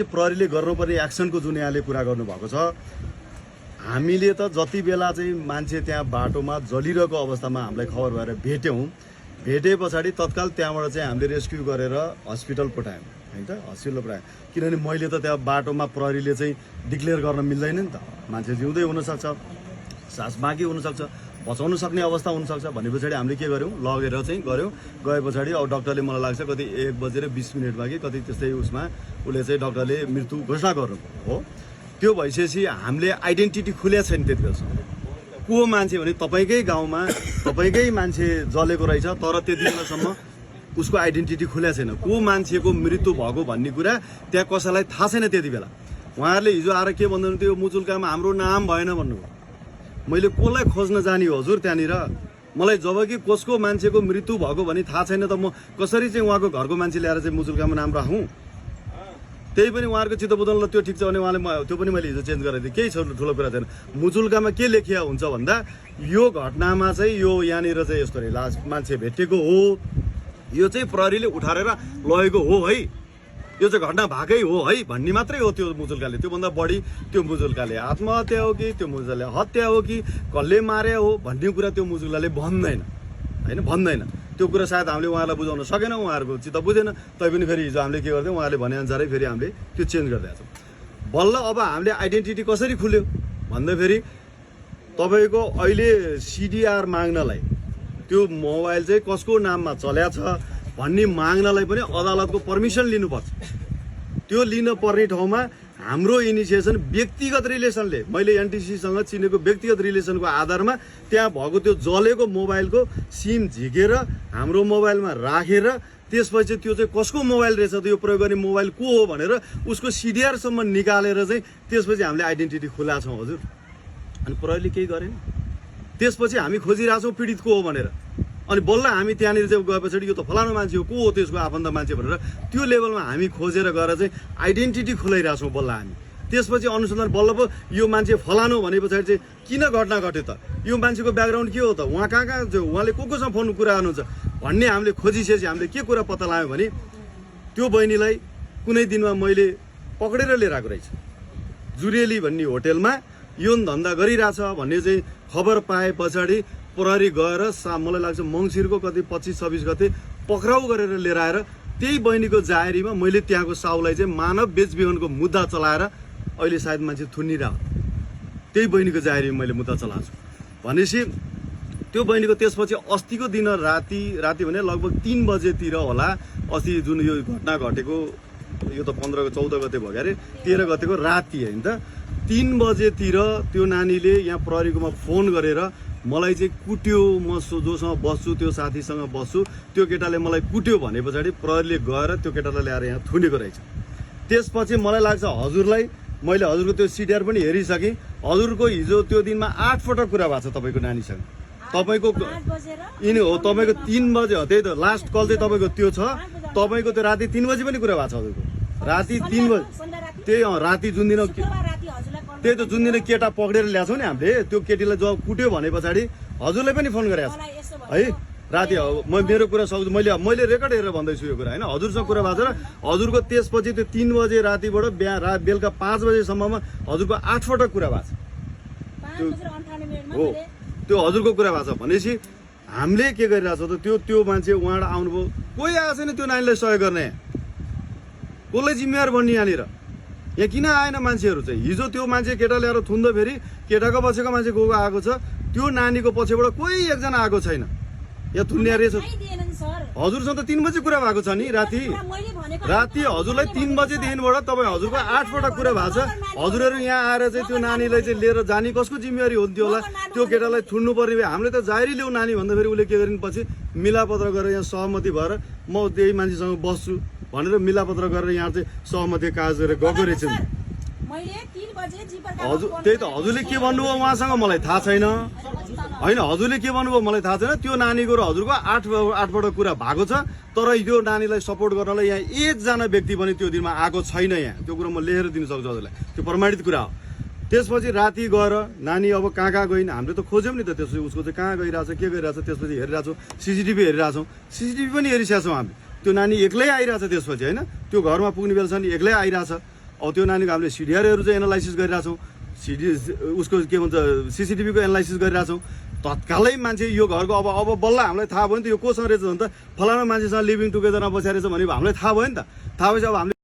प्रहरीले गर्नुपर्ने एक्सनको जुन यहाँले कुरा गर्नुभएको छ, हामीले त जति बेला चाहिँ मान्छे त्यहाँ बाटोमा जलिरहेको अवस्थामा हामीलाई खबर भएर भेटे पछाडि तत्काल त्यहाँबाट चाहिँ हामीले रेस्क्यु गरेर हस्पिटल पठायौँ हैन त, हस्पिटल पठायौँ। किनभने मैले त त्यहाँ बाटोमा प्रहरीले चाहिँ डिक्लेयर गर्न मिल्दैन नि त, मान्छे जिउँदै हुनसक्छ, सास बाँकी हुनसक्छ, बचाउन सक्ने अवस्था हुनसक्छ भन्ने पछाडि हामीले के गर्यौँ, लगेर चाहिँ गऱ्यौँ। गए पछाडि अब डाक्टरले मलाई लाग्छ कति 1:20 कि कति त्यस्तै उसमा उसले चाहिँ डाक्टरले मृत्यु घोषणा गर्नु हो। त्यो भइसकेपछि हामीले आइडेन्टिटी खुल्या छैन त्यति बेलासम्म को मान्छे भने तपाईँकै गाउँमा तपाईँकै मान्छे जलेको रहेछ, तर त्यति बेलासम्म उसको आइडेन्टिटी खुल्या छैन। को मान्छेको मृत्यु भएको भन्ने कुरा त्यहाँ कसैलाई थाहा छैन। त्यति बेला उहाँहरूले हिजो आएर के भन्दै हुनुहुन्थ्यो, मुचुल्कामा हाम्रो नाम भएन भन्नुभयो। मैले कसलाई खोज्न जाने हो हजुर त्यहाँनिर? मलाई जब कि कसको मान्छेको मृत्यु भएको भने थाहा छैन त म कसरी चाहिँ उहाँको घरको मान्छे ल्याएर चाहिँ मुचुल्कामा नाम राखौँ? त्यही पनि उहाँहरूको चित्त बुझाउन ल त्यो ठिक छ भने उहाँले त्यो पनि मैले हिजो चेन्ज गराइदिएँ, केही ठुलो कुरा छैन। मुचुल्कामा के लेखिया हुन्छ भन्दा यो घटनामा चाहिँ यो यहाँनिर चाहिँ यस्तो रे लास्ट मान्छे भेटेको हो, यो चाहिँ प्रहरीले उठाएर लगेको हो है, यो चाहिँ घटना भएकै हो है भन्ने मात्रै हो त्यो मुचुल्काले। त्योभन्दा बढी त्यो मुचुल्काले आत्महत्या हो कि त्यो मुचुल्काले हत्या हो कि कसले मारे हो भन्ने कुरा त्यो मुचुल्काले भन्दैन होइन, भन्दैन। त्यो कुरा सायद हामीले उहाँलाई बुझाउन सकेन, उहाँहरूको चित्त बुझेन। तैपनि फेरि हिजो हामीले के गर्थ्यौँ, उहाँले भनेअनुसारै फेरि हामीले त्यो चेन्ज गरिदिएको छौँ। बल्ल अब हामीले आइडेन्टिटी कसरी खुल्यो भन्दा फेरि तपाईँको अहिले सिडिआर माग्नलाई त्यो मोबाइल चाहिँ कसको नाममा चल्या छ भन्ने माग्नलाई पनि अदालतको पर्मिसन लिनुपर्छ। त्यो लिन पर्ने ठाउँमा हाम्रो इनिसिएसन व्यक्तिगत रिलेसनले, मैले एनटिसीसँग चिनेको व्यक्तिगत रिलेसनको आधारमा त्यहाँ भएको त्यो जलेको मोबाइलको सिम झिकेर हाम्रो मोबाइलमा राखेर त्यसपछि त्यो चाहिँ कसको मोबाइल रहेछ त यो प्रयोग गर्ने मोबाइल को हो भनेर उसको सिडिआरसम्म निकालेर चाहिँ त्यसपछि हामीले आइडेन्टिटी खुलाएको छौँ हजुर। अनि प्रहरीले केही गरेन। त्यसपछि हामी खोजिरहेछौँ पीडित को हो भनेर। अनि बल्ल हामी त्यहाँनिर चाहिँ गए पछाडि यो त फलानु मान्छे हो, को हो त्यसको आफन्त मान्छे भनेर त्यो लेभलमा हामी खोजेर गएर चाहिँ आइडेन्टिटी खुलाइरहेछौँ बल्ल हामी। त्यसपछि अनुसन्धान बल्ल पो यो मान्छे फलानु भने पछाडि चाहिँ किन घटना घट्यो त, यो मान्छेको ब्याकग्राउन्ड के हो त, उहाँ कहाँ उहाँले कोसँग फोन कुरा गर्नुहुन्छ भन्ने हामीले खोजिसकेपछि हामीले के कुरा पत्ता लाग्यो भने त्यो बहिनीलाई कुनै दिनमा मैले पक्रेर लिएर आएको रहेछ जुरेली भन्ने होटेलमा यौन धन्दा गरिरहेछ भन्ने चाहिँ खबर पाए पछाडि प्रहरी गएर मलाई लाग्छ मङ्सिरको कति 25-26 गते पक्राउ गरेर लिएर आएर त्यही बहिनीको जाहेरीमा मैले त्यहाँको साउलाई चाहिँ मानव बेचबिखनको मुद्दा चलाएर अहिले सायद मान्छे थुनिरहेको, त्यही बहिनीको जाहेरीमा मैले मुद्दा चलाएको छु भनेपछि त्यो बहिनीको त्यसपछि अस्तिको दिन राति भने लगभग 3 बजेतिर होला, अस्ति जुन यो घटना घटेको यो त 15-14 गते भयो अरे 13 गतेको राति होइन त 3 बजेतिर त्यो नानीले यहाँ प्रहरीकोमा फोन गरेर मलाई चाहिँ कुट्यो, म जोसँग बस्छु त्यो साथीसँग बस्छु, त्यो केटाले मलाई कुट्यो भने पछाडि प्रहरीले गएर त्यो केटालाई ल्याएर यहाँ थुनेको रहेछ। त्यसपछि मलाई लाग्छ हजुरलाई मैले हजुरको त्यो सिडिआर पनि हेरिसकेँ, हजुरको हिजो त्यो दिनमा 8 पटक कुरा भएको छ तपाईँको नानीसँग। तपाईँको यिनी हो तपाईँको 3 बजे हो, त्यही त लास्ट कल चाहिँ तपाईँको त्यो छ। तपाईँको त्यो राति 3 बजी पनि कुरा भएको छ हजुरको, राति 3 बजी। त्यही राति जुन दिन त्यही त जुन दिन केटा पक्रेर ल्याएको नि हामीले त्यो केटीलाई जब कुट्यो भने पछाडि हजुरलाई पनि फोन गरेको छ है राति। मेरो कुरा सक्छु, मैले रेकर्ड हेरेर भन्दैछु यो कुरा होइन, हजुरसँग कुरा भएको छ र हजुरको त्यसपछि त्यो 3 बजे रातिबाट बेलुका 5 बजेसम्ममा हजुरको 8 पटक कुरा भएको छ हो, त्यो हजुरको कुरा भएको छ भनेपछि हामीले के गरिरहेको छ त त्यो मान्छे उहाँबाट आउनुभयो, कोही आएको छैन त्यो नानीलाई सहयोग गर्ने, कसलाई जिम्मेवार बन्ने यहाँनिर यहाँ किन आएन मान्छेहरू चाहिँ। हिजो त्यो मान्छे केटा ल्याएर थुन्दा फेरि केटाको पछिको मान्छे गएको आएको छ, त्यो नानीको पछिबाट कोही एकजना आएको छैन यहाँ थुन्ने रहेछ। हजुरसँग त 3 बजे कुरा भएको छ नि राति हजुरलाई 3 बजेदेखिबाट तपाईँ हजुरको 8 पटक कुरा भएको छ। हजुरहरू यहाँ आएर चाहिँ त्यो नानीलाई चाहिँ लिएर जाने कसको जिम्मेवारी हुन्थ्यो होला, त्यो केटालाई थुन्नु पर्ने भए हामीले त जाहेरी ल्याउ नानी भन्दा फेरि उसले के गरिन् पछि मिलापत्र गरेर यहाँ सहमति भएर म त्यही मान्छेसँग बस्छु भनेर मिलापत्र गरेर यहाँ चाहिँ सहमति कागज गरेर गएको रहेछ। हजुर त्यही त हजुरले के भन्नुभयो उहाँसँग मलाई थाहा छैन होइन, हजुरले के भन्नुभयो मलाई थाहा छैन। त्यो नानीको र हजुरको 8पल्ट कुरा भएको छ, तर यो नानीलाई सपोर्ट गर्नलाई यहाँ एकजना व्यक्ति पनि त्यो दिनमा आएको छैन। यहाँ त्यो कुरा म लेखेर दिन सक्छु हजुरलाई, त्यो प्रमाणित कुरा हो। त्यसपछि राति गएर नानी अब कहाँ गइन् हामीले त खोज्यौँ नि त, त्यसपछि उसको चाहिँ कहाँ गइरहेछ के गरिरहेछ त्यसपछि हेरिरहेछौँ, सिसिटिभी हेरिरहेछौँ, सिसिटिभी पनि हेरिसकेको छौँ हामीले। त्यो नानी एक्लै आइरहेछ त्यसपछि होइन, त्यो घरमा पुग्ने बेलासम्म एक्लै आइरहेछ। अब त्यो नानीको हामीले सिडिआरहरू चाहिँ एनालाइसिस गरिरहेछौँ, उसको के भन्छ सिसिटिभीको एनालाइसिस गरिरहेछौँ। तत्कालै मान्छे यो घरको अब बल्ल हामीलाई थाहा भयो नि त यो कोसँग रहेछ भने त फलाना मान्छेसँग लिभिङ टुगेदरमा बसेर रहेछ भने हामीलाई थाहा भयो नि त। थाहा भएपछि अब हामीले